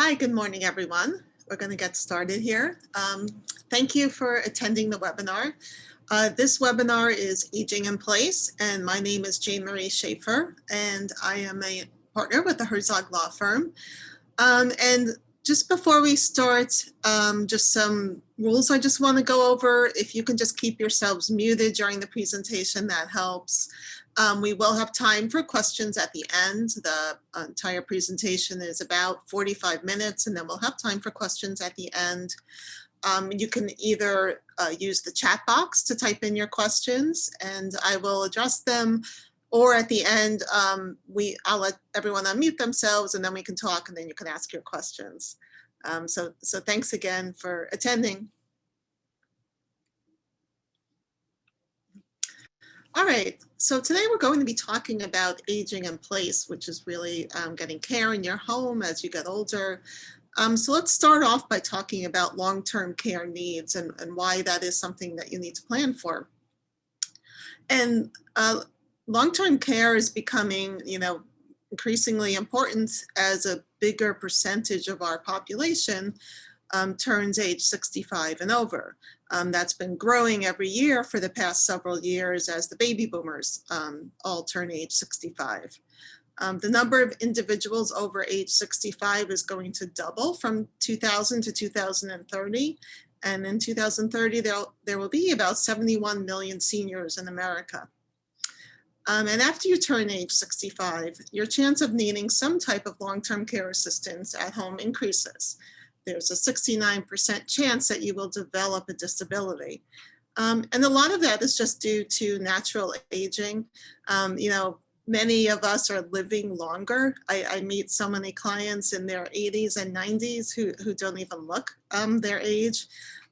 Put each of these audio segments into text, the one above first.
Hi, good morning, everyone. We're going to get started here. Thank you for attending the webinar. This webinar is Aging in Place, and my name is Jane Marie Schaeffer, and I am a partner with the Herzog Law Firm. And just before we start, just some rules I just want to go over. If you can just keep yourselves muted during the presentation, that helps. We will have time for questions at the end. The entire presentation is about 45 minutes, and then we'll have time for questions at the end. You can either use the chat box to type in your questions, and I will address them, or at the end, I'll let everyone unmute themselves, and then we can talk, and then you can ask your questions. So thanks again for attending. All right, so today we're going to be talking about aging in place, which is really getting care in your home as you get older. So let's start off by talking about long-term care needs and why that is something that you need to plan for. And long-term care is becoming, increasingly important as a bigger percentage of our population turns age 65 and over. That's been growing every year for the past several years as the baby boomers all turn age 65. The number of individuals over age 65 is going to double from 2000 to 2030. And in 2030, there will be about 71 million seniors in America. And after you turn age 65, your chance of needing some type of long-term care assistance at home increases. There's a 69% chance that you will develop a disability. And a lot of that is just due to natural aging. Many of us are living longer. I meet so many clients in their 80s and 90s who don't even look their age.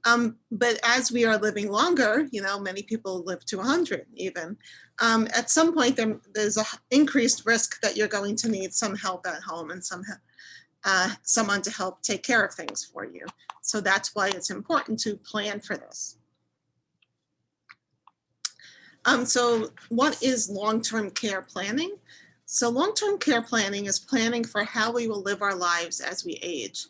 But as we are living longer, many people live to 100 even. At some point, there's an increased risk that you're going to need some help at home and someone to help take care of things for you. So that's why it's important to plan for this. So what is long-term care planning? So long-term care planning is planning for how we will live our lives as we age.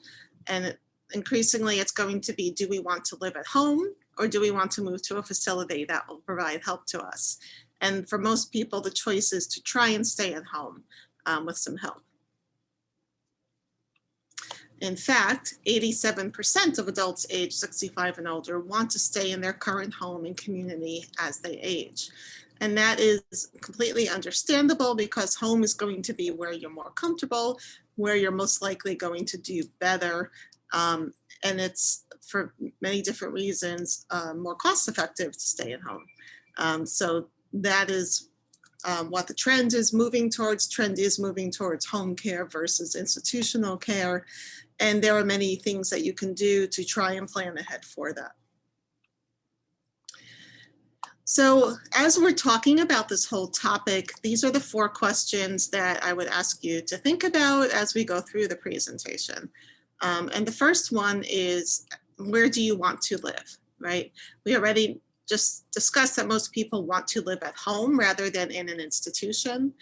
And increasingly, it's going to be, do we want to live at home, or do we want to move to a facility that will provide help to us? And for most people, the choice is to try and stay at home with some help. In fact, 87% of adults age 65 and older want to stay in their current home and community as they age. And that is completely understandable because home is going to be where you're more comfortable, where you're most likely going to do better. And it's, for many different reasons, more cost effective to stay at home. So that is what the trend is moving towards. Trend is moving towards home care versus institutional care. And there are many things that you can do to try and plan ahead for that. So as we're talking about this whole topic, these are the 4 questions that I would ask you to think about as we go through the presentation. And the first one is, where do you want to live, right? We already just discussed that most people want to live at home rather than in an institution.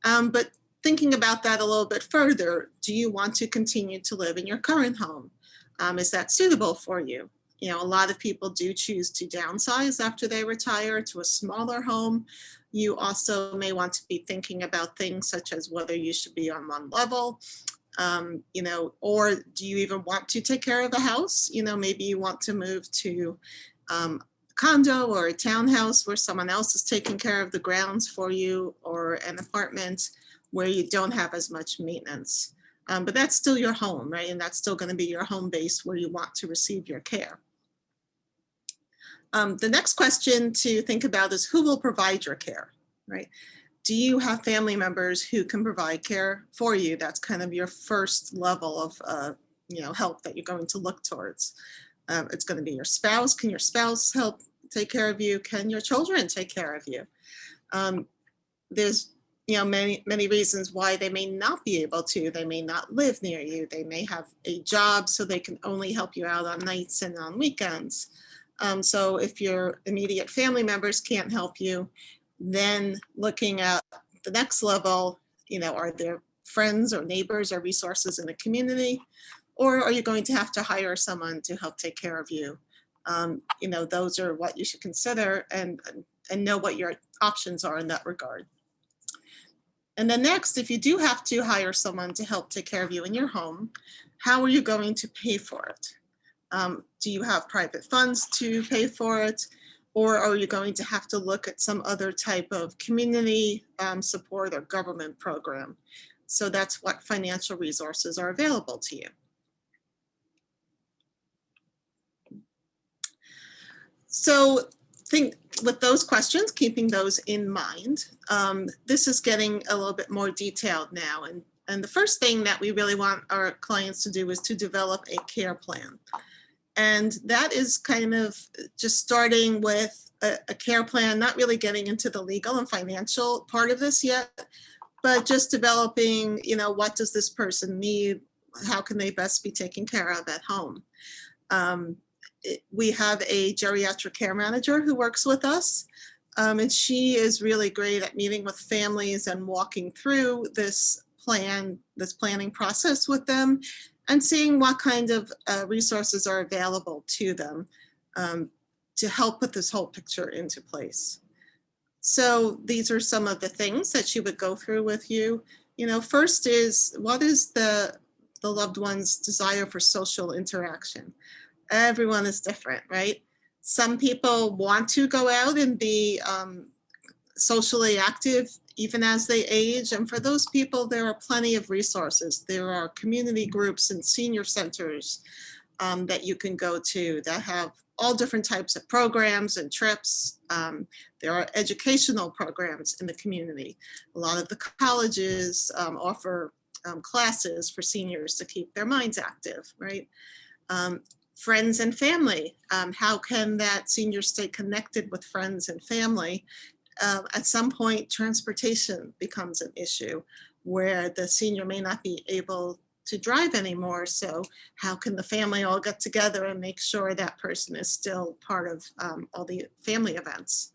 But thinking about that a little bit further, do you want to continue to live in your current home? Is that suitable for you? A lot of people do choose to downsize after they retire to a smaller home. You also may want to be thinking about things such as whether you should be on one level, or do you even want to take care of the house? Maybe you want to move to a condo or a townhouse where someone else is taking care of the grounds for you, or an apartment where you don't have as much maintenance. But that's still your home, right? And that's still going to be your home base where you want to receive your care. The next question to think about is, who will provide your care, right? Do you have family members who can provide care for you? That's kind of your first level of help that you're going to look towards. It's going to be your spouse. Can your spouse help take care of you? Can your children take care of you? There's many reasons why they may not be able to. They may not live near you. They may have a job, so they can only help you out on nights and on weekends. So if your immediate family members can't help you, then looking at the next level, are there friends or neighbors or resources in the community? or are you going to have to hire someone to help take care of you? Those are what you should consider and know what your options are in that regard. And then next, if you do have to hire someone to help take care of you in your home, how are you going to pay for it? Do you have private funds to pay for it? Or are you going to have to look at some other type of community support or government program? So that's what financial resources are available to you. So think with those questions, keeping those in mind, this is getting a little bit more detailed now. And the first thing that we really want our clients to do is to develop a care plan. And that is kind of just starting with a care plan, not really getting into the legal and financial part of this yet, but just developing, what does this person need? How can they best be taken care of at home? We have a geriatric care manager who works with us, and she is really great at meeting with families and walking through this planning process with them, and seeing what kind of resources are available to them to help put this whole picture into place. So these are some of the things that she would go through with you. First is, what is the loved one's desire for social interaction? Everyone is different, right? Some people want to go out and be socially active even as they age. And for those people, there are plenty of resources. There are community groups and senior centers that you can go to that have all different types of programs and trips. There are educational programs in the community. A lot of the colleges offer classes for seniors to keep their minds active, right? Friends and family. How can that senior stay connected with friends and family? At some point, transportation becomes an issue where the senior may not be able to drive anymore. So how can the family all get together and make sure that person is still part of all the family events?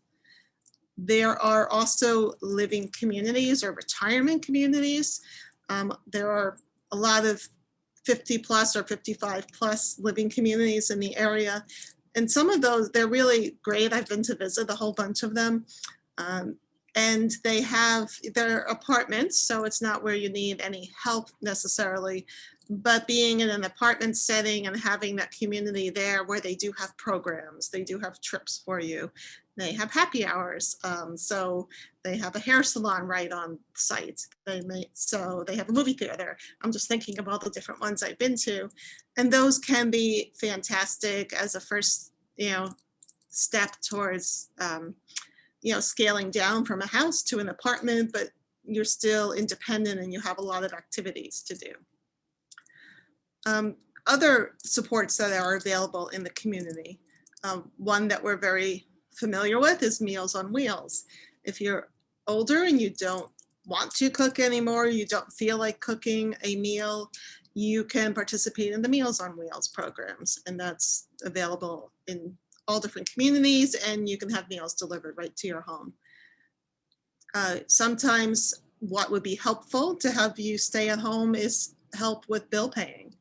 There are also living communities or retirement communities. There are a lot of 50 plus or 55 plus living communities in the area. And some of those, they're really great. I've been to visit a whole bunch of them. And they have their apartments, so it's not where you need any help necessarily, but being in an apartment setting and having that community there where they do have programs, they do have trips for you, they have happy hours, so they have a hair salon right on site, so they have a movie theater. I'm just thinking of all the different ones I've been to, and those can be fantastic as a first, step towards scaling down from a house to an apartment, but you're still independent and you have a lot of activities to do. Other supports that are available in the community. One that we're very familiar with is Meals on Wheels. If you're older and you don't want to cook anymore, you don't feel like cooking a meal, you can participate in the Meals on Wheels programs, and that's available in all different communities, and you can have meals delivered right to your home. Sometimes what would be helpful to have you stay at home is help with bill paying.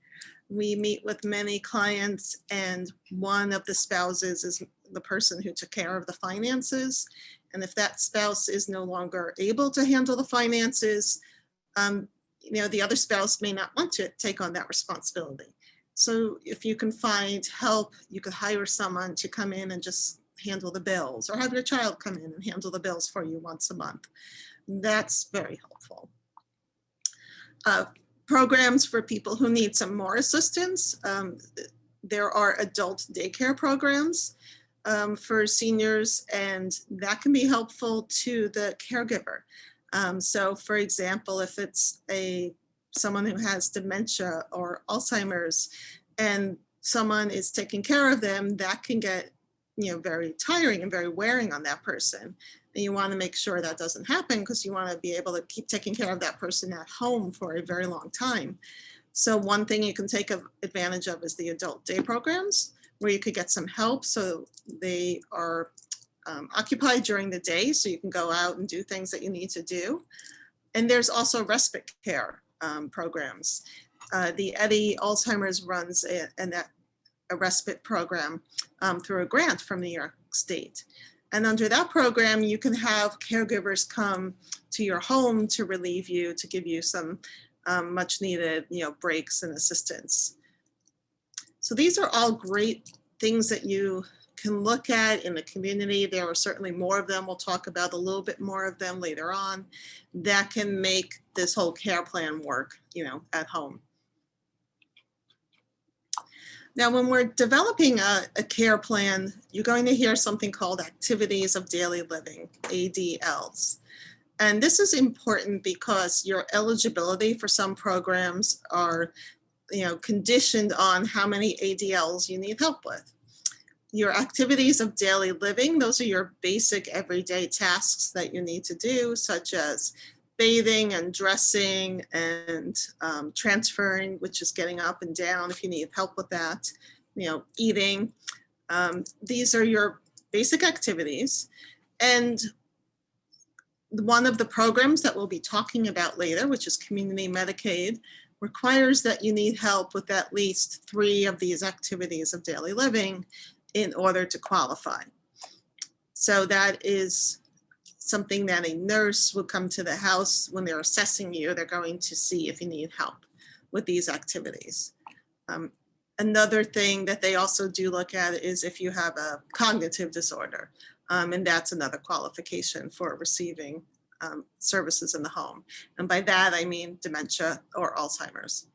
We meet with many clients, and one of the spouses is the person who took care of the finances. And if that spouse is no longer able to handle the finances, the other spouse may not want to take on that responsibility. So if you can find help, you could hire someone to come in and just handle the bills, or have your child come in and handle the bills for you once a month. That's very helpful. Programs for people who need some more assistance. There are adult daycare programs for seniors, and that can be helpful to the caregiver. So for example, if it's someone who has dementia or Alzheimer's and someone is taking care of them, that can get very tiring and very wearing on that person. And you want to make sure that doesn't happen, because you want to be able to keep taking care of that person at home for a very long time. So one thing you can take advantage of is the adult day programs, where you could get some help so they are occupied during the day, so you can go out and do things that you need to do. And there's also respite care programs. The Eddie Alzheimer's runs a respite program through a grant from New York State. And under that program, you can have caregivers come to your home to relieve you, to give you some much needed, breaks and assistance. So these are all great things that you can look at in the community. There are certainly more of them. We'll talk about a little bit more of them later on that can make this whole care plan work, at home. Now, when we're developing a care plan, you're going to hear something called activities of daily living, ADLs. And this is important because your eligibility for some programs are, conditioned on how many ADLs you need help with. Your activities of daily living, those are your basic everyday tasks that you need to do, such as bathing and dressing and transferring, which is getting up and down if you need help with that, eating. These are your basic activities. And one of the programs that we'll be talking about later, which is Community Medicaid, requires that you need help with at least 3 of these activities of daily living in order to qualify. So that is something that a nurse will come to the house when they're assessing you. They're going to see if you need help with these activities. Another thing that they also do look at is if you have a cognitive disorder, and that's another qualification for receiving services in the home. And by that, I mean dementia or Alzheimer's.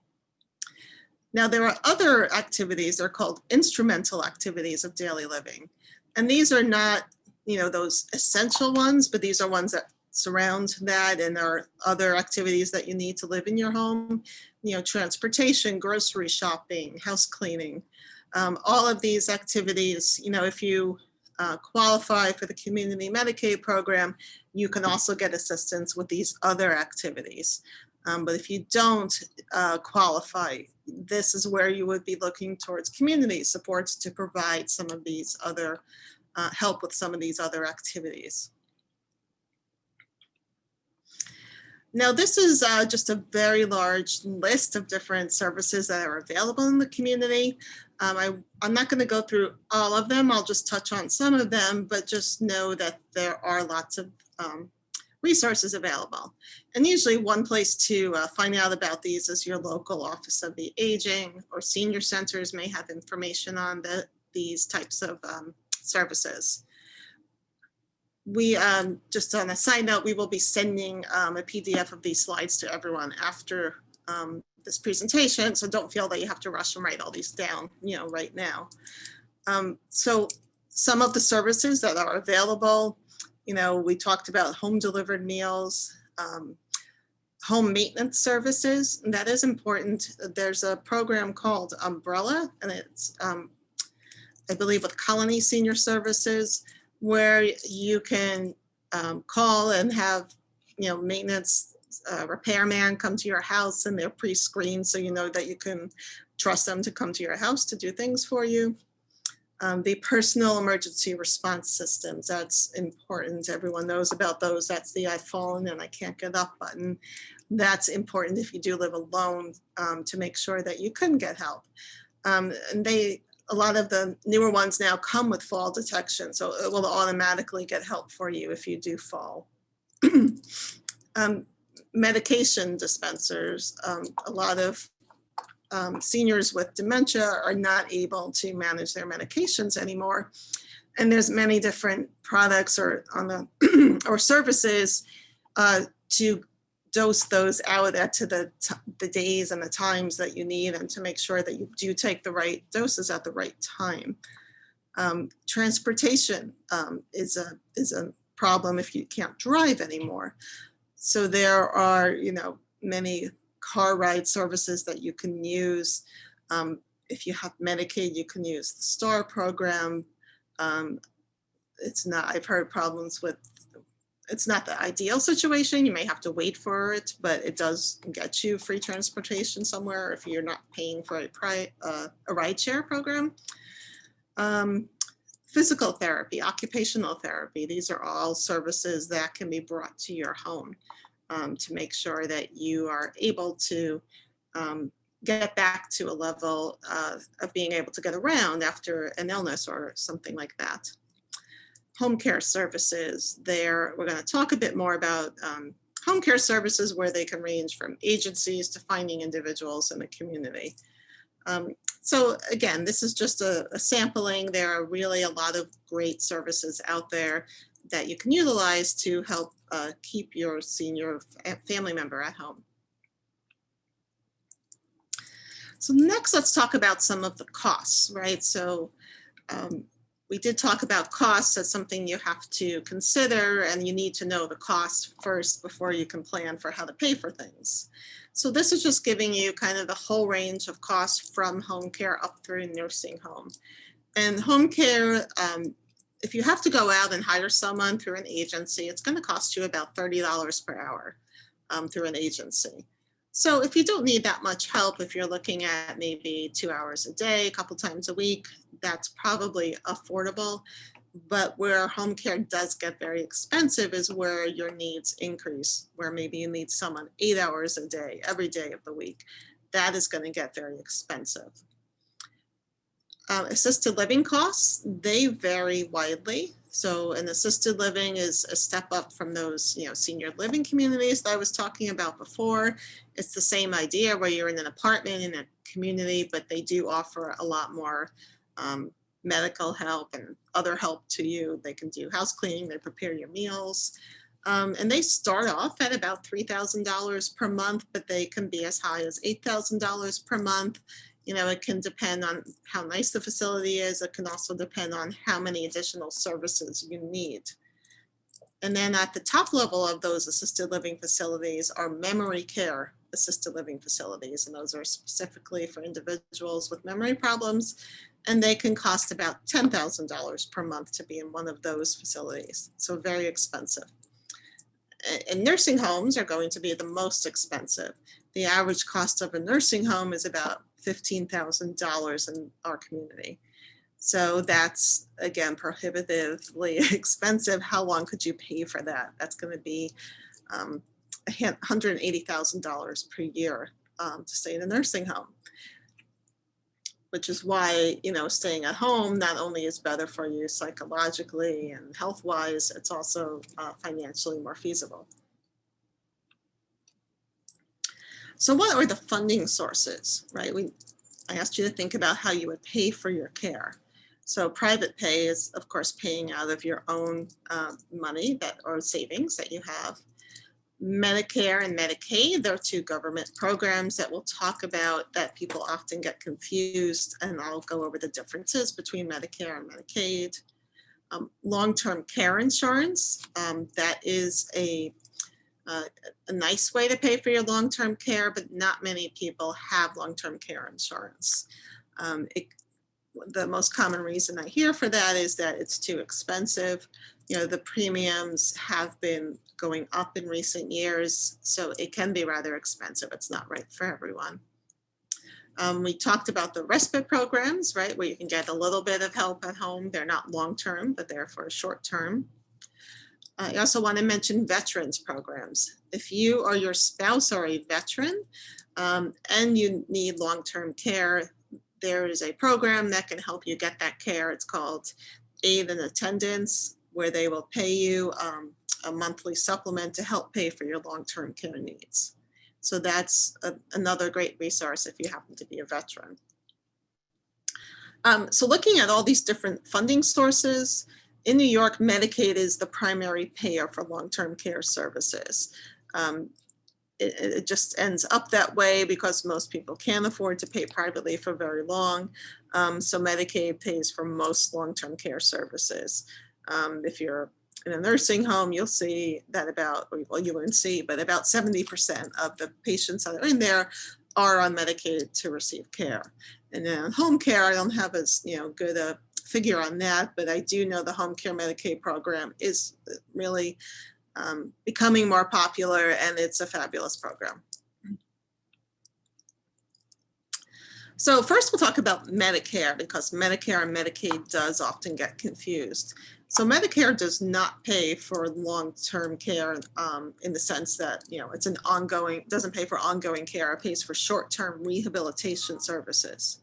Now, there are other activities, they're called instrumental activities of daily living. And these are not, those essential ones, but these are ones that surround that, and there are other activities that you need to live in your home, transportation, grocery shopping, house cleaning. All of these activities, if you qualify for the Community Medicaid program, you can also get assistance with these other activities. But if you don't qualify, this is where you would be looking towards community supports to provide some of these other help with some of these other activities. Now, this is just a very large list of different services that are available in the community. I'm not going to go through all of them. I'll just touch on some of them, but just know that there are lots of resources available. And usually one place to find out about these is your local Office of the Aging, or senior centers may have information on these types of services. We, just on a side note, we will be sending a PDF of these slides to everyone after this presentation, so don't feel that you have to rush and write all these down, right now. So some of the services that are available, we talked about home delivered meals, home maintenance services, and that is important. There's a program called Umbrella, and it's, I believe, with Colony Senior Services, where you can call and have, maintenance repairman come to your house, and they're pre-screened, so you know that you can trust them to come to your house to do things for you. The personal emergency response systems, that's important. Everyone knows about those. That's the I've fallen and I can't get up button. That's important if you do live alone, to make sure that you can get help. And a lot of the newer ones now come with fall detection, so it will automatically get help for you if you do fall. Medication dispensers, a lot of seniors with dementia are not able to manage their medications anymore. And there's many different products or services to dose those out to the days and the times that you need, and to make sure that you do take the right doses at the right time. Transportation is a problem if you can't drive anymore. So there are, many car ride services that you can use. If you have Medicaid, you can use the STAR program. I've heard problems with, it's not the ideal situation. You may have to wait for it, but it does get you free transportation somewhere if you're not paying for a rideshare program. Physical therapy, occupational therapy, these are all services that can be brought to your home to make sure that you are able to get back to a level of being able to get around after an illness or something like that. Home care services, there we're going to talk a bit more about home care services, where they can range from agencies to finding individuals in the community. So again, this is just a sampling. There are really a lot of great services out there that you can utilize to help keep your senior family member at home. So next, let's talk about some of the costs, right? So we did talk about costs as something you have to consider, and you need to know the cost first before you can plan for how to pay for things. So this is just giving you kind of the whole range of costs from home care up through nursing home. And home care, if you have to go out and hire someone through an agency, it's going to cost you about $30 per hour through an agency. So if you don't need that much help, if you're looking at maybe 2 hours a day, a couple times a week, that's probably affordable. But where home care does get very expensive is where your needs increase, where maybe you need someone 8 hours a day, every day of the week. That is going to get very expensive. Assisted living costs, they vary widely. So an assisted living is a step up from those, senior living communities that I was talking about before. It's the same idea where you're in an apartment in a community, but they do offer a lot more medical help and other help to you. They can do house cleaning, they prepare your meals. And they start off at about $3,000 per month, but they can be as high as $8,000 per month. It can depend on how nice the facility is. It can also depend on how many additional services you need. And then at the top level of those assisted living facilities are memory care assisted living facilities. And those are specifically for individuals with memory problems. And they can cost about $10,000 per month to be in one of those facilities. So very expensive. And nursing homes are going to be the most expensive. The average cost of a nursing home is about $15,000 in our community. So that's, again, prohibitively expensive. How long could you pay for that? That's going to be $180,000 per year to stay in a nursing home, which is why, staying at home not only is better for you psychologically and health-wise, it's also financially more feasible. So what are the funding sources, right? I asked you to think about how you would pay for your care. So private pay is, of course, paying out of your own money or savings that you have. Medicare and Medicaid, they're two government programs that we'll talk about that people often get confused, and I'll go over the differences between Medicare and Medicaid. Long-term care insurance, that is a nice way to pay for your long-term care, but not many people have long-term care insurance. The most common reason I hear for that is that it's too expensive. The premiums have been going up in recent years, so it can be rather expensive. It's not right for everyone. We talked about the respite programs, right, where you can get a little bit of help at home. They're not long-term, but they're for a short term. I also want to mention veterans programs. If you or your spouse are a veteran and you need long-term care, there is a program that can help you get that care. It's called Aid and Attendance, where they will pay you a monthly supplement to help pay for your long-term care needs. So that's another great resource if you happen to be a veteran. So looking at all these different funding sources, in New York, Medicaid is the primary payer for long-term care services. It just ends up that way because most people can't afford to pay privately for very long. So Medicaid pays for most long-term care services. If you're in a nursing home, you'll see that you wouldn't see, but about 70% of the patients that are in there are on Medicaid to receive care. And then home care, I don't have as good a figure on that, but I do know the home care Medicaid program is really becoming more popular, and it's a fabulous program. So first we'll talk about Medicare, because Medicare and Medicaid does often get confused. So Medicare does not pay for long-term care in the sense that, it's an ongoing, doesn't pay for ongoing care. It pays for short-term rehabilitation services.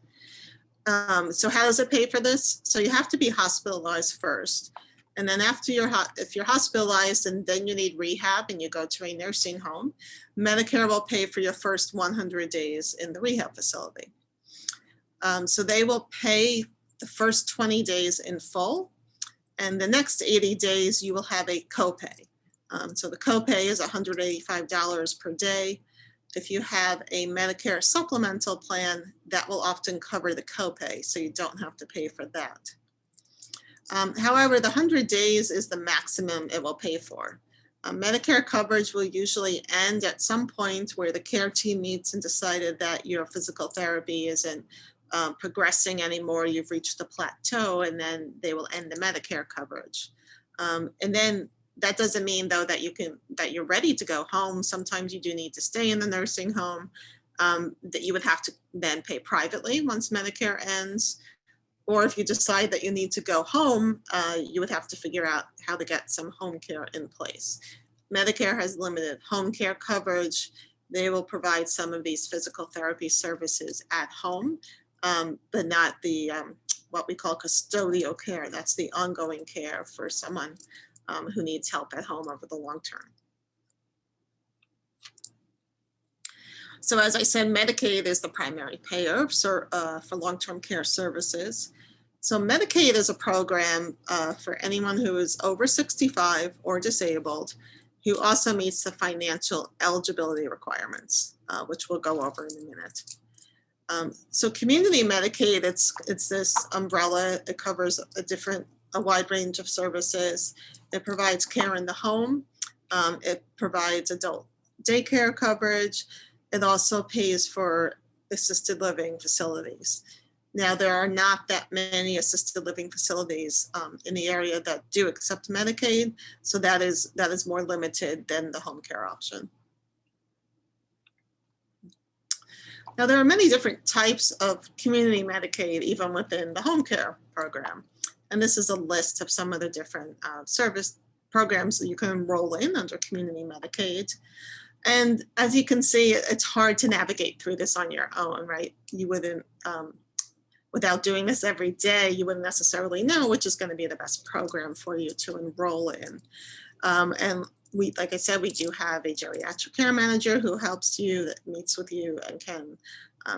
So how does it pay for this? So you have to be hospitalized first. And then after if you're hospitalized and then you need rehab and you go to a nursing home, Medicare will pay for your first 100 days in the rehab facility. So they will pay the first 20 days in full. And the next 80 days, you will have a copay. So the copay is $185 per day. If you have a Medicare supplemental plan, that will often cover the copay, so you don't have to pay for that. However, the 100 days is the maximum it will pay for. Medicare coverage will usually end at some point where the care team meets and decided that your physical therapy isn't progressing anymore, you've reached the plateau, and then they will end the Medicare coverage. And then that doesn't mean though that you're ready to go home. Sometimes you do need to stay in the nursing home, that you would have to then pay privately once Medicare ends. Or if you decide that you need to go home, you would have to figure out how to get some home care in place. Medicare has limited home care coverage. They will provide some of these physical therapy services at home, but not the what we call custodial care. That's the ongoing care for someone who needs help at home over the long term. So as I said, Medicaid is the primary payer for long-term care services. So Medicaid is a program for anyone who is over 65 or disabled, who also meets the financial eligibility requirements, which we'll go over in a minute. So community Medicaid, it's this umbrella. It covers a wide range of services. It provides care in the home. It provides adult daycare coverage. It also pays for assisted living facilities. Now, there are not that many assisted living facilities in the area that do accept Medicaid, so that is more limited than the home care option. Now, there are many different types of community Medicaid, even within the home care program. And this is a list of some of the different service programs that you can enroll in under community Medicaid. And as you can see, it's hard to navigate through this on your own, right? You wouldn't, without doing this every day, you wouldn't necessarily know which is going to be the best program for you to enroll in. And like I said, we do have a geriatric care manager who helps you, that meets with you and can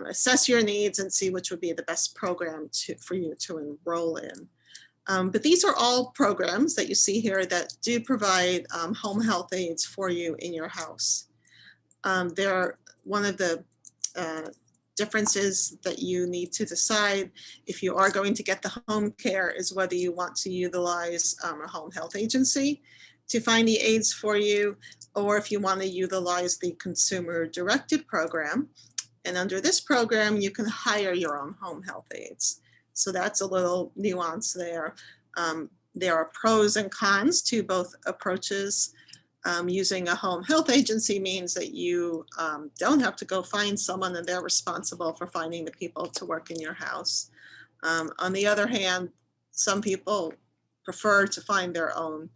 assess your needs and see which would be the best program for you to enroll in. But these are all programs that you see here that do provide home health aides for you in your house. One of the differences that you need to decide if you are going to get the home care is whether you want to utilize a home health agency to find the aides for you, or if you want to utilize the consumer directed program. And under this program, you can hire your own home health aides. So that's a little nuance there. There are pros and cons to both approaches. Using a home health agency means that you don't have to go find someone and they're responsible for finding the people to work in your house. On the other hand, some people prefer to find their own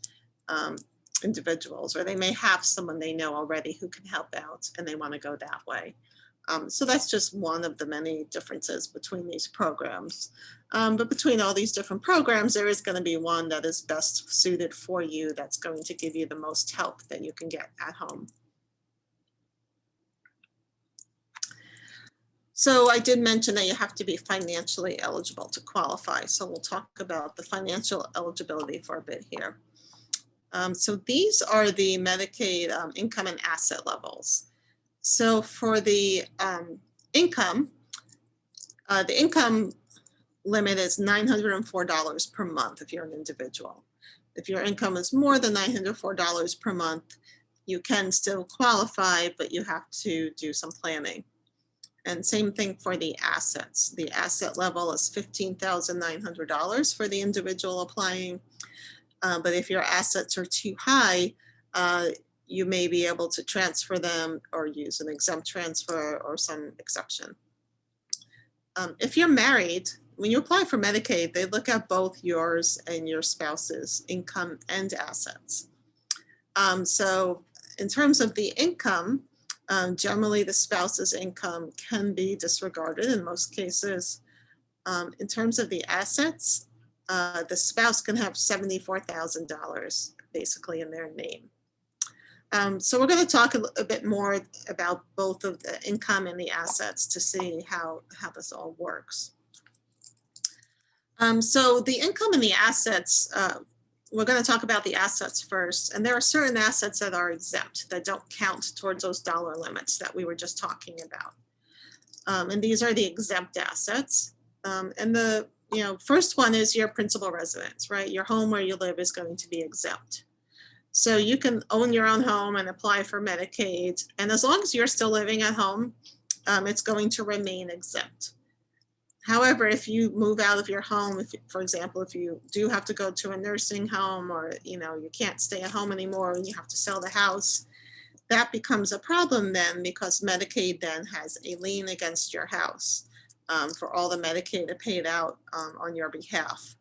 individuals, or they may have someone they know already who can help out and they want to go that way. So that's just one of the many differences between these programs. But between all these different programs, there is going to be one that is best suited for you, that's going to give you the most help that you can get at home. So I did mention that you have to be financially eligible to qualify. So we'll talk about the financial eligibility for a bit here. So these are the Medicaid income and asset levels. So for the income limit is $904 per month if you're an individual. If your income is more than $904 per month, you can still qualify, but you have to do some planning. And same thing for the assets. The asset level is $15,900 for the individual applying. But if your assets are too high, you may be able to transfer them or use an exempt transfer or some exception. If you're married, when you apply for Medicaid, they look at both yours and your spouse's income and assets. So in terms of the income, generally the spouse's income can be disregarded in most cases. In terms of the assets, the spouse can have $74,000 basically in their name. So we're going to talk a bit more about both of the income and the assets to see how this all works. So the income and the assets, we're going to talk about the assets first. And there are certain assets that are exempt that don't count towards those dollar limits that we were just talking about. And these are the exempt assets. And the first one is your principal residence, right? Your home where you live is going to be exempt. So you can own your own home and apply for Medicaid. And as long as you're still living at home, it's going to remain exempt. However, if you move out of your home, for example, if you do have to go to a nursing home, or you can't stay at home anymore and you have to sell the house, that becomes a problem then, because Medicaid then has a lien against your house for all the Medicaid it paid out on your behalf.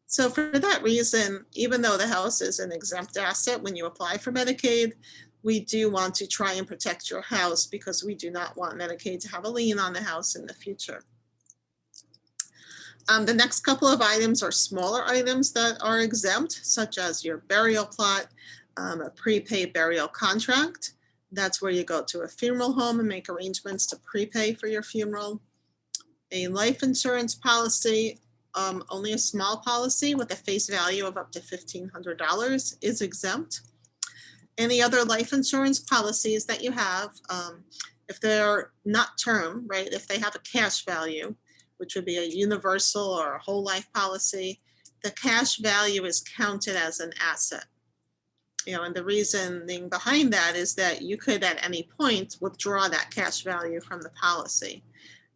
So for that reason, even though the house is an exempt asset when you apply for Medicaid, we do want to try and protect your house, because we do not want Medicaid to have a lien on the house in the future. The next couple of items are smaller items that are exempt, such as your burial plot, a prepaid burial contract. That's where you go to a funeral home and make arrangements to prepay for your funeral. A life insurance policy, only a small policy with a face value of up to $1,500 is exempt. Any other life insurance policies that you have, if they're not term, right, if they have a cash value, which would be a universal or a whole life policy, the cash value is counted as an asset. And the reasoning behind that is that you could at any point withdraw that cash value from the policy.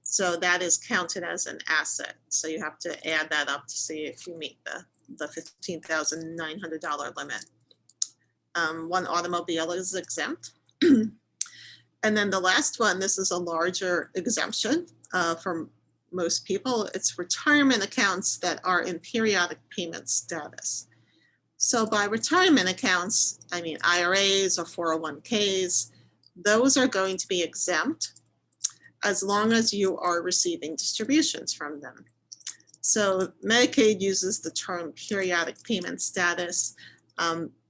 So that is counted as an asset. So you have to add that up to see if you meet the $15,900 limit. One automobile is exempt. And then the last one, this is a larger exemption for most people. It's retirement accounts that are in periodic payment status. So by retirement accounts, I mean IRAs or 401ks, those are going to be exempt as long as you are receiving distributions from them. So Medicaid uses the term periodic payment status.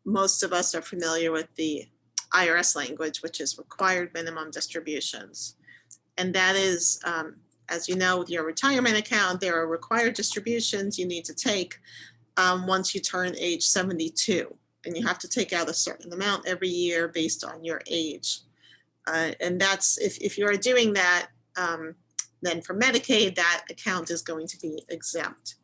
Most of us are familiar with the IRS language, which is required minimum distributions. And that is, as you know, with your retirement account, there are required distributions you need to take once you turn age 72. And you have to take out a certain amount every year based on your age. And that's, if you are doing that, then for Medicaid, that account is going to be exempt.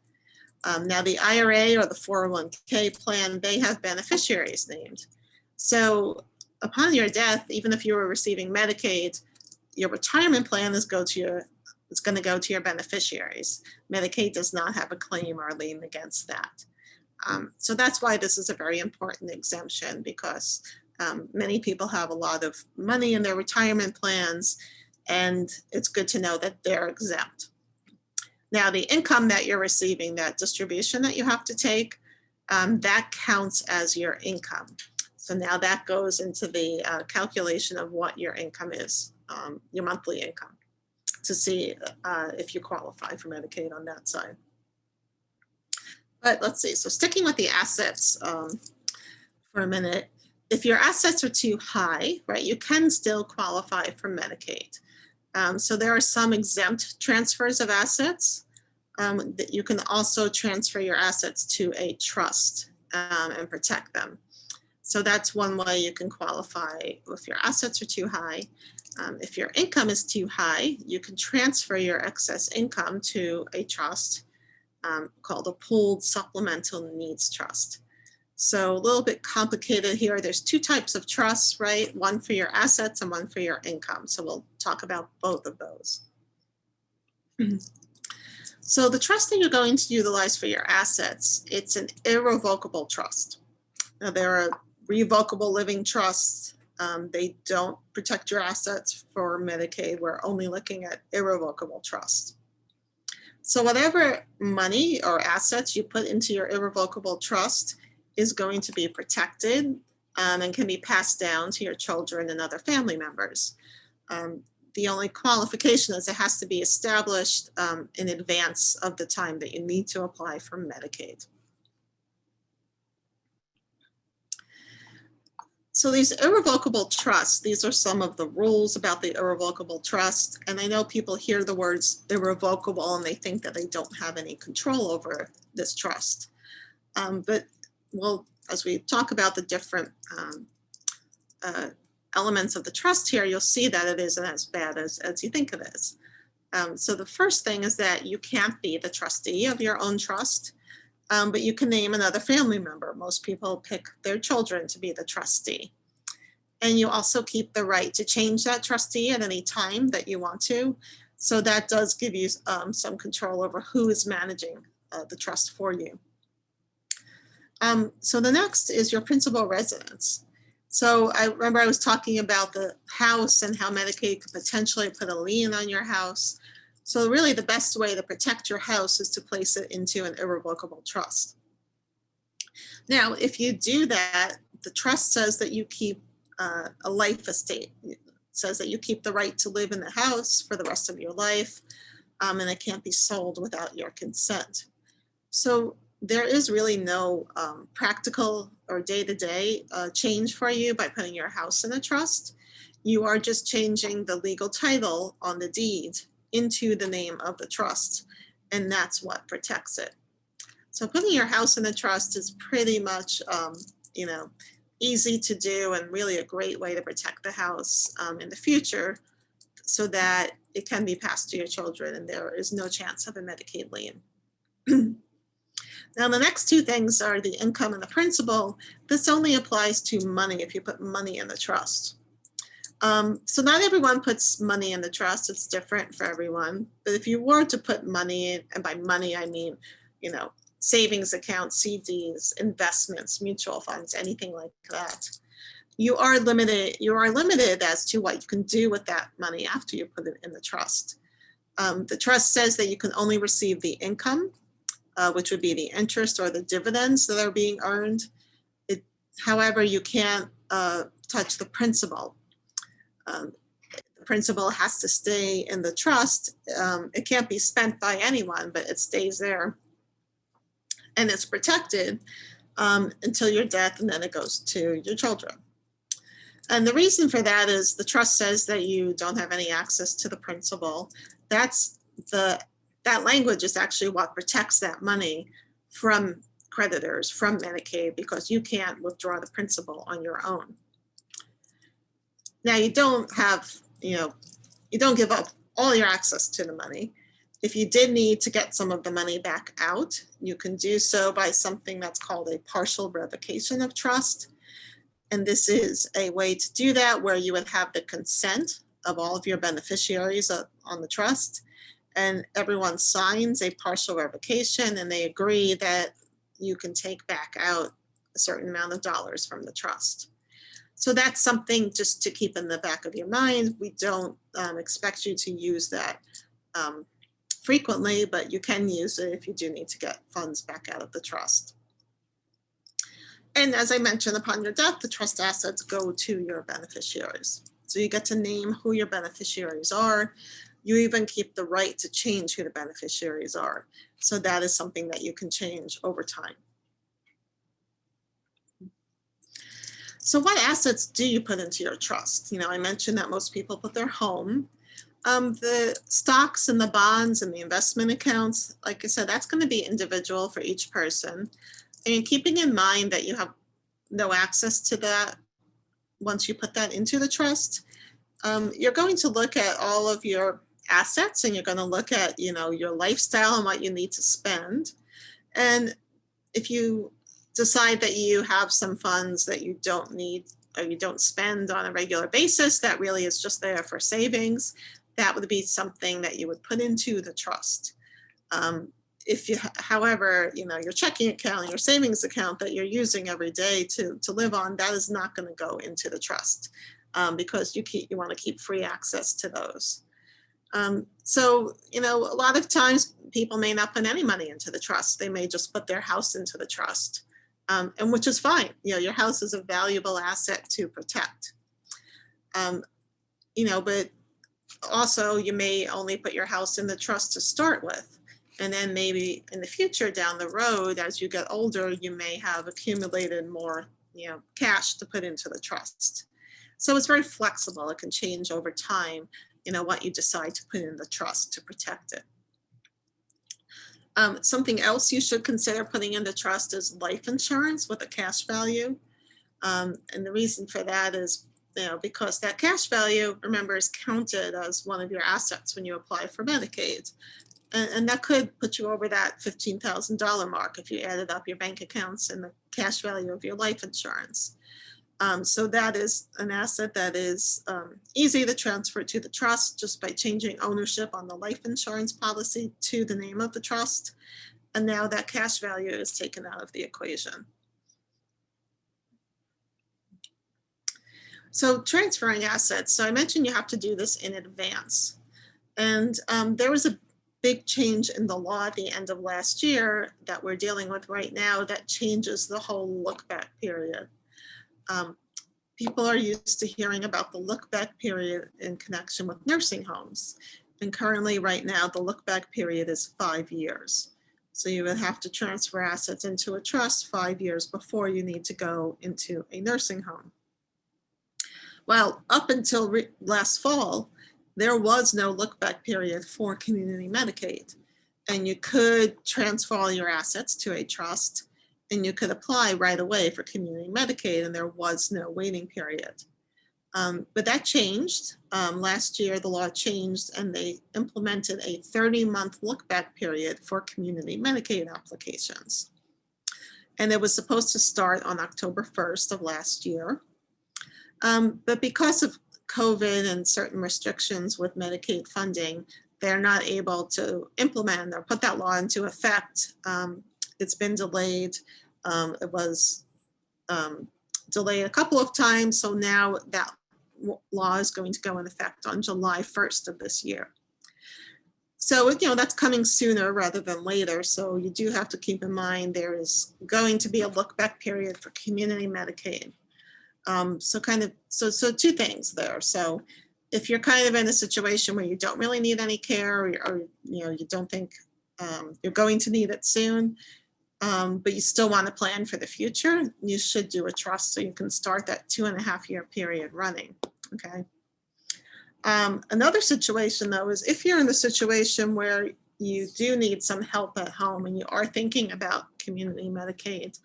Now the IRA or the 401k plan, they have beneficiaries named. So upon your death, even if you were receiving Medicaid, your retirement plan is going to go to your beneficiaries. Medicaid does not have a claim or a lien against that. So that's why this is a very important exemption, because many people have a lot of money in their retirement plans, and it's good to know that they're exempt. Now, the income that you're receiving, that distribution that you have to take, that counts as your income. So now that goes into the calculation of what your income is, your monthly income, to see if you qualify for Medicaid on that side. But let's see, so sticking with the assets for a minute, if your assets are too high, right, you can still qualify for Medicaid. So there are some exempt transfers of assets. That you can also transfer your assets to a trust and protect them. So that's one way you can qualify if your assets are too high. If your income is too high, you can transfer your excess income to a trust called a pooled supplemental needs trust. So a little bit complicated here. There's two types of trusts, right? One for your assets and one for your income. So we'll talk about both of those. So the trust that you're going to utilize for your assets, it's an irrevocable trust. Now there are revocable living trusts. They don't protect your assets for Medicaid. We're only looking at irrevocable trusts. So whatever money or assets you put into your irrevocable trust is going to be protected and can be passed down to your children and other family members. Um, the only qualification is it has to be established in advance of the time that you need to apply for Medicaid. So these irrevocable trusts, these are some of the rules about the irrevocable trust. And I know people hear the words irrevocable and they think that they don't have any control over this trust. But well, as we talk about the different uh, elements of the trust here, you'll see that it isn't as bad as you think it is. So the first thing is that you can't be the trustee of your own trust. But you can name another family member. Most people pick their children to be the trustee. And you also keep the right to change that trustee at any time that you want to. So that does give you some control over who is managing the trust for you. So the next is your principal residence. So I remember I was talking about the house and how Medicaid could potentially put a lien on your house. So really the best way to protect your house is to place it into an irrevocable trust. Now, if you do that, the trust says that you keep a life estate. It says that you keep the right to live in the house for the rest of your life, and it can't be sold without your consent. So there is really no practical or day-to-day change for you by putting your house in a trust. You are just changing the legal title on the deed into the name of the trust, and that's what protects it. So putting your house in a trust is pretty much, easy to do and really a great way to protect the house in the future so that it can be passed to your children and there is no chance of a Medicaid lien. Now, the next two things are the income and the principal. This only applies to money if you put money in the trust. So not everyone puts money in the trust. It's different for everyone. But if you were to put money in, and by money, I mean, savings accounts, CDs, investments, mutual funds, anything like that, you are limited as to what you can do with that money after you put it in the trust. The trust says that you can only receive the income, which would be the interest or the dividends that are being earned. However, you can't touch the principal. The principal has to stay in the trust. It can't be spent by anyone, but it stays there. And it's protected until your death, and then it goes to your children. And the reason for that is the trust says that you don't have any access to the principal. That language is actually what protects that money from creditors, from Medicaid, because you can't withdraw the principal on your own. Now, you don't give up all your access to the money. If you did need to get some of the money back out, you can do so by something that's called a partial revocation of trust. And this is a way to do that where you would have the consent of all of your beneficiaries on the trust, and everyone signs a partial revocation and they agree that you can take back out a certain amount of dollars from the trust. So that's something just to keep in the back of your mind. We don't expect you to use that frequently, but you can use it if you do need to get funds back out of the trust. And as I mentioned, upon your death, the trust assets go to your beneficiaries. So you get to name who your beneficiaries are. You even keep the right to change who the beneficiaries are. So that is something that you can change over time. So what assets do you put into your trust? I mentioned that most people put their home. The stocks and the bonds and the investment accounts, like I said, that's going to be individual for each person. And keeping in mind that you have no access to that once you put that into the trust, you're going to look at all of your assets and you're going to look at, your lifestyle and what you need to spend. And if you decide that you have some funds that you don't need or you don't spend on a regular basis, that really is just there for savings, that would be something that you would put into the trust. If you, however, your checking account and your savings account that you're using every day to live on, that is not going to go into the trust because you want to keep free access to those. So, a lot of times people may not put any money into the trust. They may just put their house into the trust, and which is fine. Your house is a valuable asset to protect. Um, but also you may only put your house in the trust to start with. And then maybe in the future down the road, as you get older, you may have accumulated more, cash to put into the trust. So it's very flexible. It can change over time, what you decide to put in the trust to protect it. Something else you should consider putting in the trust is life insurance with a cash value. And the reason for that is, because that cash value, remember, is counted as one of your assets when you apply for Medicaid. And that could put you over that $15,000 mark if you added up your bank accounts and the cash value of your life insurance. So that is an asset that is easy to transfer to the trust just by changing ownership on the life insurance policy to the name of the trust. And now that cash value is taken out of the equation. So transferring assets. So I mentioned you have to do this in advance. And there was a big change in the law at the end of last year that we're dealing with right now that changes the whole look-back period. People are used to hearing about the look-back period in connection with nursing homes. And currently right now, the look-back period is 5 years. So you would have to transfer assets into a trust 5 years before you need to go into a nursing home. Well, up until last fall, there was no look-back period for community Medicaid. And you could transfer all your assets to a trust and you could apply right away for community Medicaid, and there was no waiting period. But that changed. Last year, the law changed and they implemented a 30-month look-back period for community Medicaid applications. And it was supposed to start on October 1st of last year. But because of COVID and certain restrictions with Medicaid funding, they're not able to implement or put that law into effect. It's been delayed. It was delayed a couple of times, so now that law is going to go in effect on July 1st of this year. So, that's coming sooner rather than later. So you do have to keep in mind there is going to be a look-back period for community Medicaid. So two things there. So if you're kind of in a situation where you don't really need any care or you don't think you're going to need it soon, but you still want to plan for the future, you should do a trust so you can start that 2.5-year period running, okay? Another situation though is if you're in the situation where you do need some help at home and you are thinking about community Medicaid,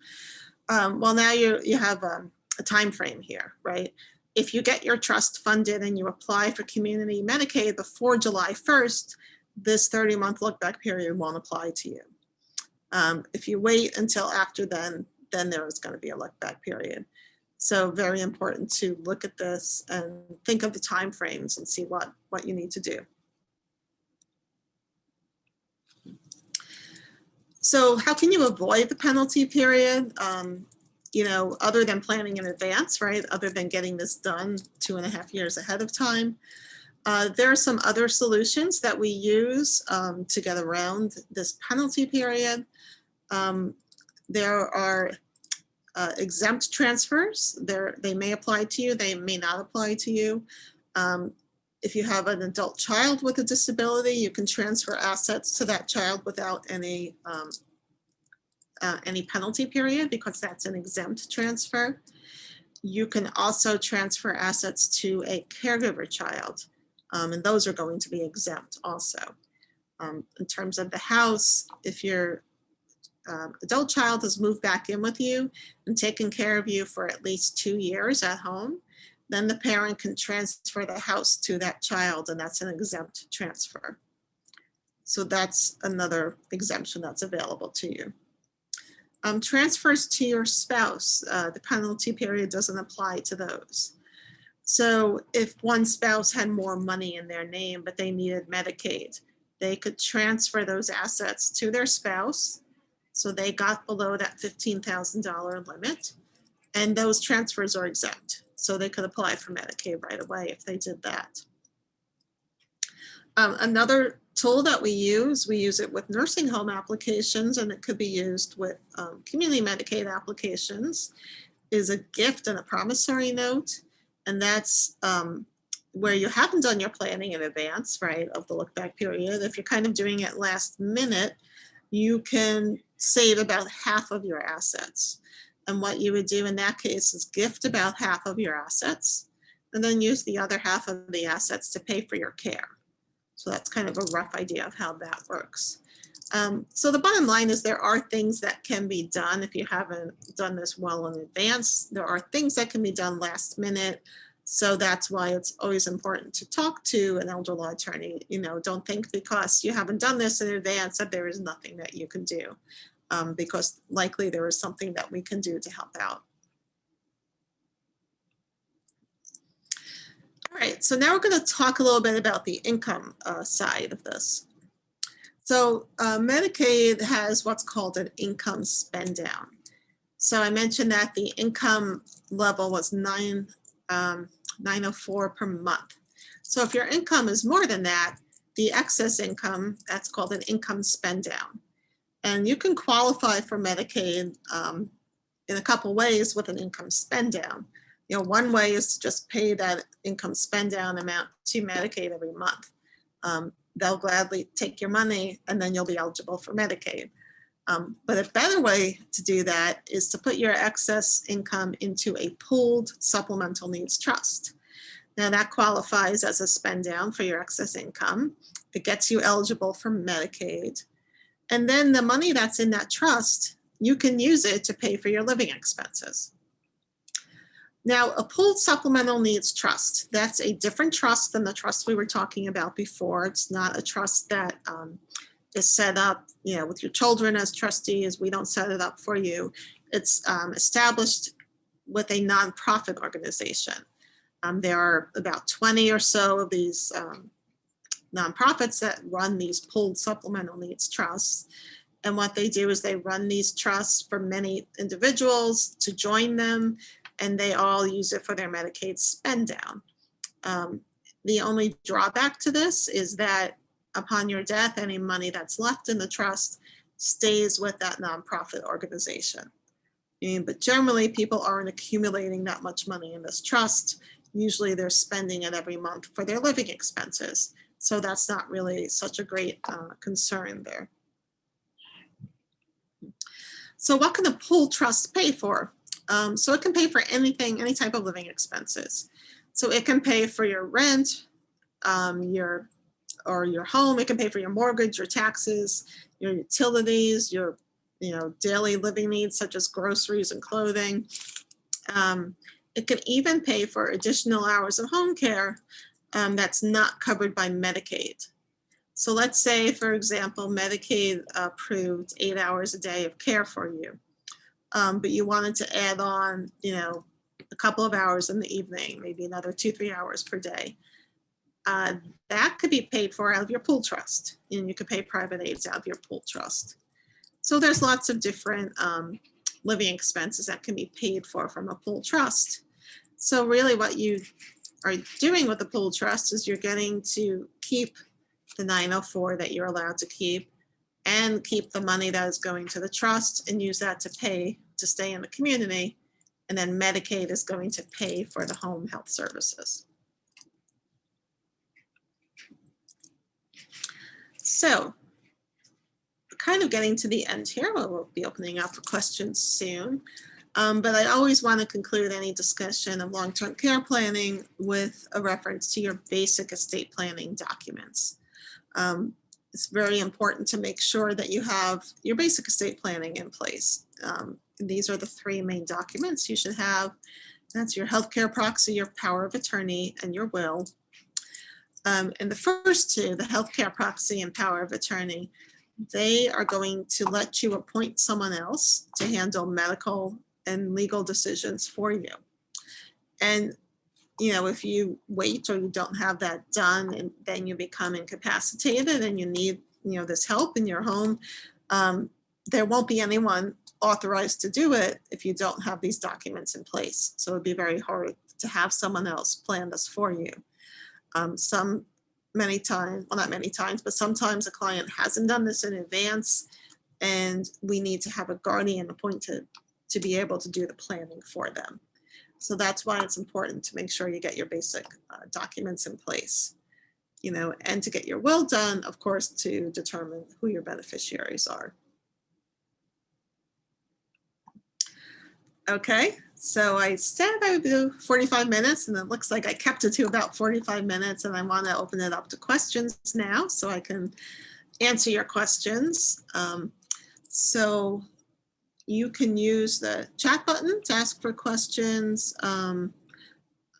well now you have a time frame here, right? If you get your trust funded and you apply for community Medicaid before July 1st, this 30-month look-back period won't apply to you. If you wait until after then there is going to be a look-back period. So very important to look at this and think of the time frames and see what you need to do. So how can you avoid the penalty period? Other than planning in advance, right? Other than getting this done 2.5 years ahead of time. There are some other solutions that we use to get around this penalty period. There are exempt transfers. They may apply to you, they may not apply to you. If you have an adult child with a disability, you can transfer assets to that child without any penalty period because that's an exempt transfer. You can also transfer assets to a caregiver child, and those are going to be exempt also. In terms of the house, if your adult child has moved back in with you and taken care of you for at least 2 years at home, then the parent can transfer the house to that child, and that's an exempt transfer. So that's another exemption that's available to you. Transfers to your spouse, the penalty period doesn't apply to those. So if one spouse had more money in their name, but they needed Medicaid, they could transfer those assets to their spouse. So they got below that $15,000 limit, and those transfers are exempt. So they could apply for Medicaid right away if they did that. Another tool that we use it with nursing home applications, and it could be used with community Medicaid applications, is a gift and a promissory note. And that's where you haven't done your planning in advance, right, of the look back period. If you're kind of doing it last minute, you can save about half of your assets. And what you would do in that case is gift about half of your assets and then use the other half of the assets to pay for your care. So that's kind of a rough idea of how that works. So the bottom line is there are things that can be done if you haven't done this well in advance. There are things that can be done last minute. So that's why it's always important to talk to an elder law attorney. You know, don't think because you haven't done this in advance that there is nothing that you can do, because likely there is something that we can do to help out. All right, so now we're going to talk a little bit about the income side of this. So Medicaid has what's called an income spend down. So I mentioned that the income level was $904 per month. So if your income is more than that, the excess income, that's called an income spend down. And you can qualify for Medicaid in a couple ways with an income spend down. You know, one way is to just pay that income spend down amount to Medicaid every month. They'll gladly take your money and then you'll be eligible for Medicaid. But a better way to do that is to put your excess income into a pooled supplemental needs trust. Now that qualifies as a spend down for your excess income. It gets you eligible for Medicaid. And then the money that's in that trust, you can use it to pay for your living expenses. Now, a pooled supplemental needs trust, that's a different trust than the trust we were talking about before. It's not a trust that is set up, you know, with your children as trustees. We don't set it up for you. It's established with a nonprofit organization. There are about 20 or so of these nonprofits that run these pooled supplemental needs trusts. And what they do is they run these trusts for many individuals to join them, and they all use it for their Medicaid spend down. The only drawback to this is that upon your death, any money that's left in the trust stays with that nonprofit organization. But generally, people aren't accumulating that much money in this trust. Usually they're spending it every month for their living expenses. So that's not really such a great concern there. So what can a pooled trust pay for? So it can pay for anything, any type of living expenses. So it can pay for your rent, your home. It can pay for your mortgage, your taxes, your utilities, your daily living needs such as groceries and clothing. It can even pay for additional hours of home care that's not covered by Medicaid. So let's say, for example, Medicaid approved 8 hours a day of care for you. But you wanted to add on, a couple of hours in the evening, maybe another 2-3 hours per day. That could be paid for out of your pool trust, and you could pay private aids out of your pool trust. So there's lots of different living expenses that can be paid for from a pool trust. So really what you are doing with the pool trust is you're getting to keep the 904 that you're allowed to keep, and keep the money that is going to the trust and use that to pay to stay in the community. And then Medicaid is going to pay for the home health services. So kind of getting to the end here. We'll be opening up for questions soon. But I always want to conclude any discussion of long-term care planning with a reference to your basic estate planning documents. It's very important to make sure that you have your basic estate planning in place. These are the 3 main documents you should have. That's your healthcare proxy, your power of attorney, and your will. And the first 2, the healthcare proxy and power of attorney, they are going to let you appoint someone else to handle medical and legal decisions for you. And if you wait or you don't have that done, and then you become incapacitated and you need, this help in your home, there won't be anyone authorized to do it if you don't have these documents in place. So it'd be very hard to have someone else plan this for you. Some many times, well, not many times, but sometimes a client hasn't done this in advance, and we need to have a guardian appointed to be able to do the planning for them. So that's why it's important to make sure you get your basic documents in place, you know, and to get your will done, of course, to determine who your beneficiaries are. Okay, so I said I would do 45 minutes, and it looks like I kept it to about 45 minutes, and I want to open it up to questions now so I can answer your questions. So you can use the chat button to ask for questions. I'm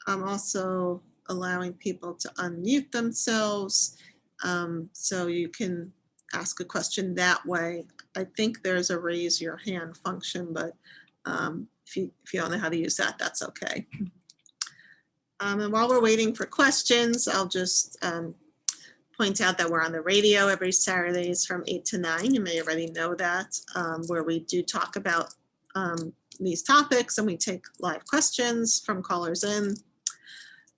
also allowing people to unmute themselves, so you can ask a question that way. I think there's a raise your hand function, but if you don't know how to use that, that's okay. And while we're waiting for questions, I'll just point out that we're on the radio every Saturdays from 8 to 9. You may already know that, where we do talk about these topics, and we take live questions from callers in.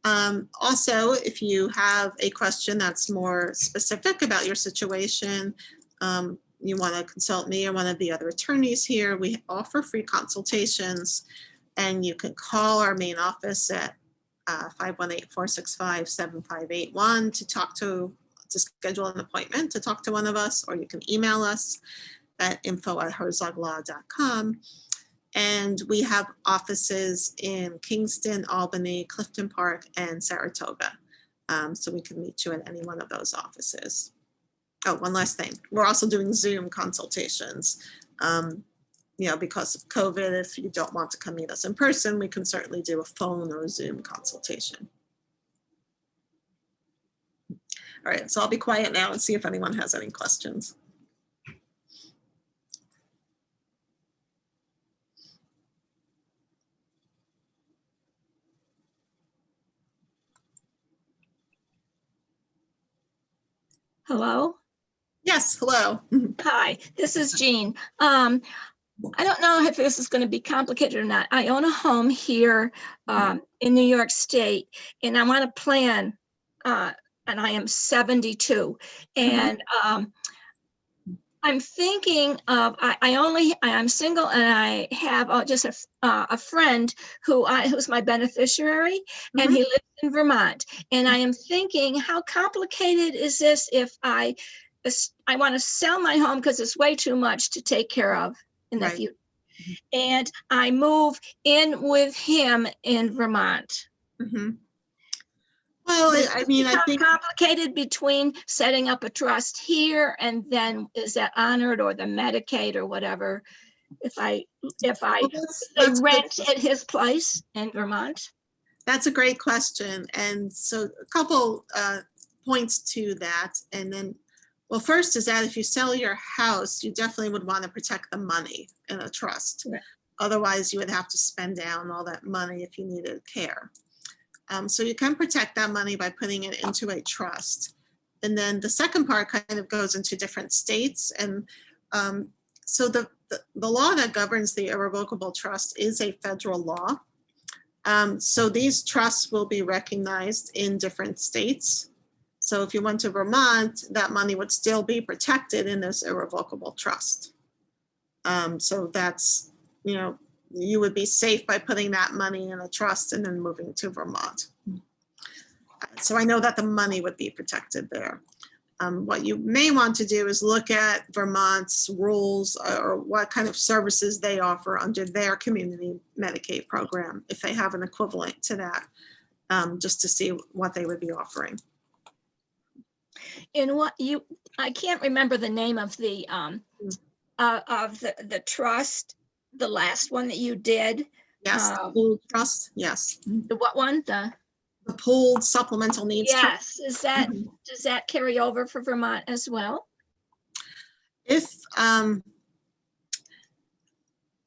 Also, if you have a question that's more specific about your situation, you want to consult me or one of the other attorneys here, we offer free consultations, and you can call our main office at 518-465-7581 to schedule an appointment to talk to one of us, or you can email us at info@herzoglaw.com. And we have offices in Kingston, Albany, Clifton Park, and Saratoga. So we can meet you at any one of those offices. Oh, one last thing. We're also doing Zoom consultations. You know, because of COVID, if you don't want to come meet us in person, we can certainly do a phone or a Zoom consultation. All right, so I'll be quiet now and see if anyone has any questions. Hello? Yes, hello. Hi, this is Jean. I don't know if this is going to be complicated or not. I own a home here in New York State, and I'm on a plan, and I am 72. And I'm thinking of, I'm single, and I have just a friend who's my beneficiary, and he lives in Vermont. And I am thinking, how complicated is this if I want to sell my home because it's way too much to take care of in the future. And I move in with him in Vermont. Well, I mean, I think complicated between setting up a trust here and then is that honored, or the Medicaid or whatever, if I rent at his place in Vermont? That's a great question. And so a couple points to that. And then, well, first is that if you sell your house, you definitely would want to protect the money in a trust. Right. Otherwise, you would have to spend down all that money if you needed care. So you can protect that money by putting it into a trust. And then the second part kind of goes into different states. And so the law that governs the irrevocable trust is a federal law. So these trusts will be recognized in different states. So if you went to Vermont, that money would still be protected in this irrevocable trust. So that's, you know, you would be safe by putting that money in a trust and then moving to Vermont. So I know that the money would be protected there. What you may want to do is look at Vermont's rules or what kind of services they offer under their community Medicaid program, if they have an equivalent to that, just to see what they would be offering. And I can't remember the name of the trust, the last one that you did. Yes, the pooled trust. Yes. The what one? The pooled supplemental needs trust. Yes. Is that does that carry over for Vermont as well? If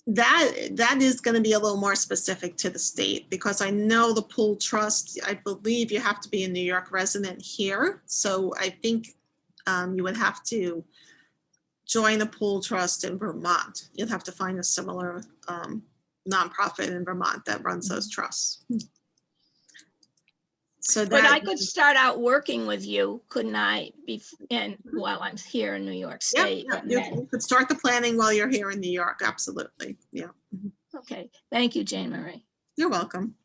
that is going to be a little more specific to the state, because I know the pooled trust, I believe you have to be a New York resident here. So I think you would have to join a pooled trust in Vermont. You'd have to find a similar nonprofit in Vermont that runs those trusts. So But I that, could start out working with you, couldn't I, while I'm here in New York yeah, State? yeah, and you then- you could start the planning while you're here in New York, absolutely, yeah. Mhm. Okay, thank you, Jane Marie. You're welcome.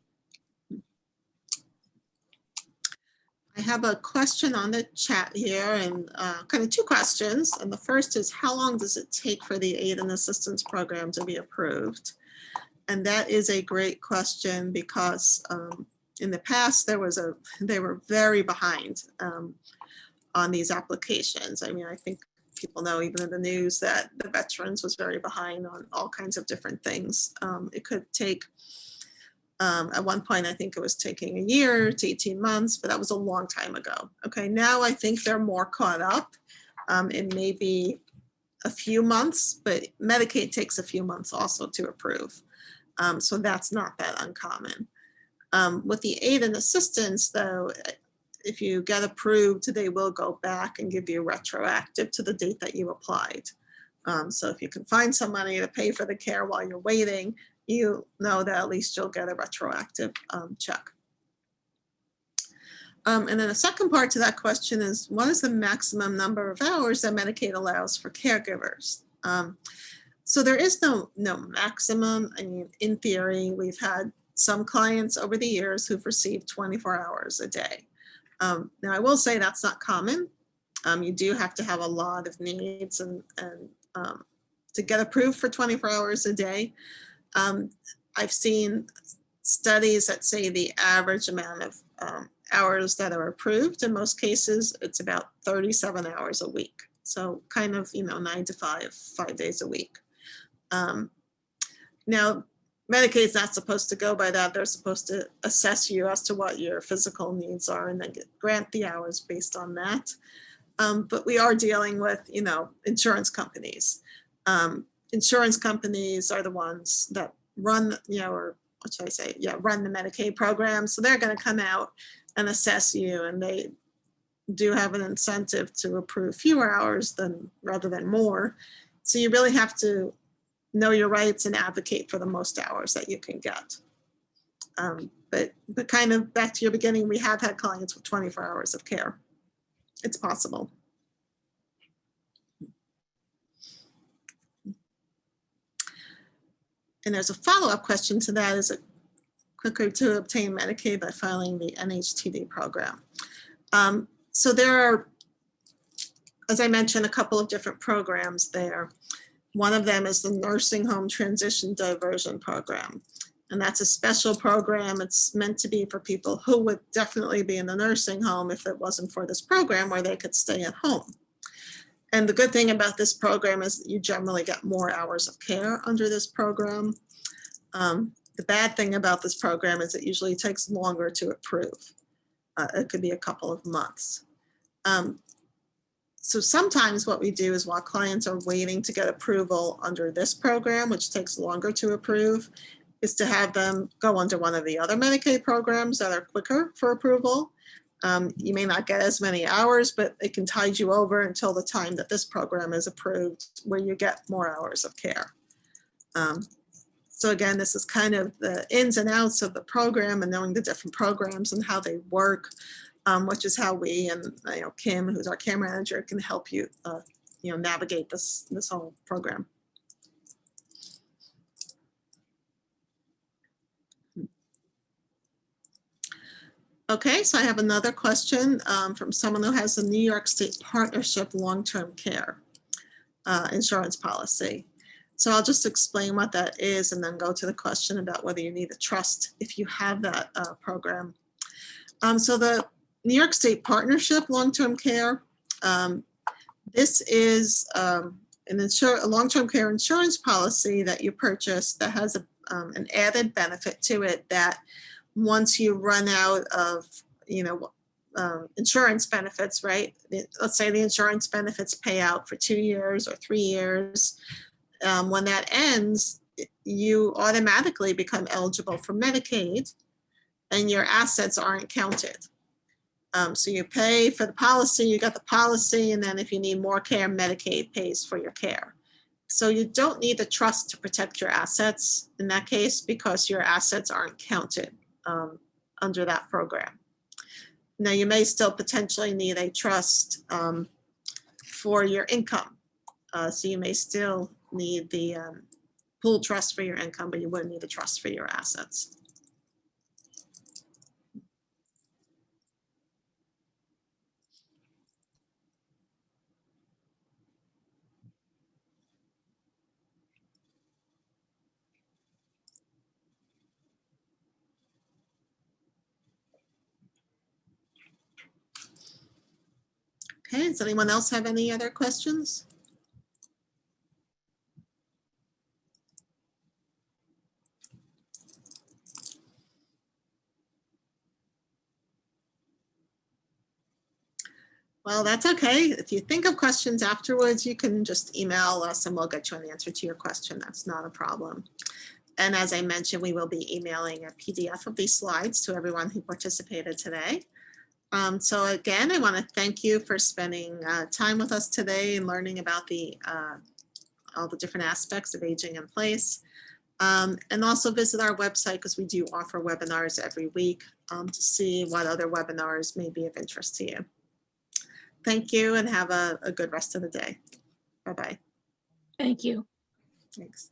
I have a question on the chat here, and kind of two questions. And the first is, how long does it take for the aid and assistance program to be approved? And that is a great question because in the past they were very behind on these applications. I mean, I think people know even in the news that the veterans was very behind on all kinds of different things. It could take, at one point, I think it was taking a year to 18 months, but that was a long time ago. Okay, now I think they're more caught up. It may be a few months, but Medicaid takes a few months also to approve. So that's not that uncommon. With the aid and assistance, though, if you get approved, they will go back and give you retroactive to the date that you applied. So if you can find some money to pay for the care while you're waiting, you know that at least you'll get a retroactive check. And then the second part to that question is, what is the maximum number of hours that Medicaid allows for caregivers? So there is no maximum. I mean, in theory, we've had some clients over the years who've received 24 hours a day. Now, I will say that's not common. You do have to have a lot of needs and to get approved for 24 hours a day. I've seen studies that say the average amount of hours that are approved. In most cases, it's about 37 hours a week. So kind of, 9 to 5 days a week. Now, Medicaid's not supposed to go by that. They're supposed to assess you as to what your physical needs are and then grant the hours based on that. But we are dealing with, insurance companies. Insurance companies are the ones that run, or what should I say? Yeah, run the Medicaid program. So they're going to come out and assess you, and they do have an incentive to approve fewer hours rather than more. So you really have to know your rights and advocate for the most hours that you can get. But kind of back to your beginning, we have had clients with 24 hours of care. It's possible. And there's a follow-up question to that. Is it quicker to obtain Medicaid by filing the NHTD program? So there are, as I mentioned, a couple of different programs there. One of them is the Nursing Home Transition Diversion Program. And that's a special program. It's meant to be for people who would definitely be in the nursing home if it wasn't for this program, where they could stay at home. And the good thing about this program is that you generally get more hours of care under this program. The bad thing about this program is it usually takes longer to approve. It could be a couple of months. So sometimes what we do is, while clients are waiting to get approval under this program, which takes longer to approve, is to have them go under one of the other Medicaid programs that are quicker for approval. You may not get as many hours, but it can tide you over until the time that this program is approved, where you get more hours of care. So again, this is kind of the ins and outs of the program and knowing the different programs and how they work, which is how we and Kim, who's our care manager, can help you navigate this whole program. Okay, so I have another question from someone who has a New York State Partnership long-term care insurance policy. So I'll just explain what that is and then go to the question about whether you need a trust if you have that program. So the New York State Partnership long-term care, this is a long-term care insurance policy that you purchase that has an added benefit to it, that once you run out of, insurance benefits, right? Let's say the insurance benefits pay out for 2 years or 3 years. When that ends, you automatically become eligible for Medicaid and your assets aren't counted. So you pay for the policy, you got the policy, and then if you need more care, Medicaid pays for your care. So you don't need a trust to protect your assets in that case, because your assets aren't counted under that program. Now, you may still potentially need a trust for your income. So you may still need the pool trust for your income, but you wouldn't need a trust for your assets. Okay, does anyone else have any other questions? Well, that's okay. If you think of questions afterwards, you can just email us and we'll get you an answer to your question. That's not a problem. And as I mentioned, we will be emailing a PDF of these slides to everyone who participated today. So again, I want to thank you for spending time with us today and learning about all the different aspects of aging in place. And also visit our website because we do offer webinars every week to see what other webinars may be of interest to you. Thank you and have a good rest of the day. Bye-bye. Thank you. Thanks.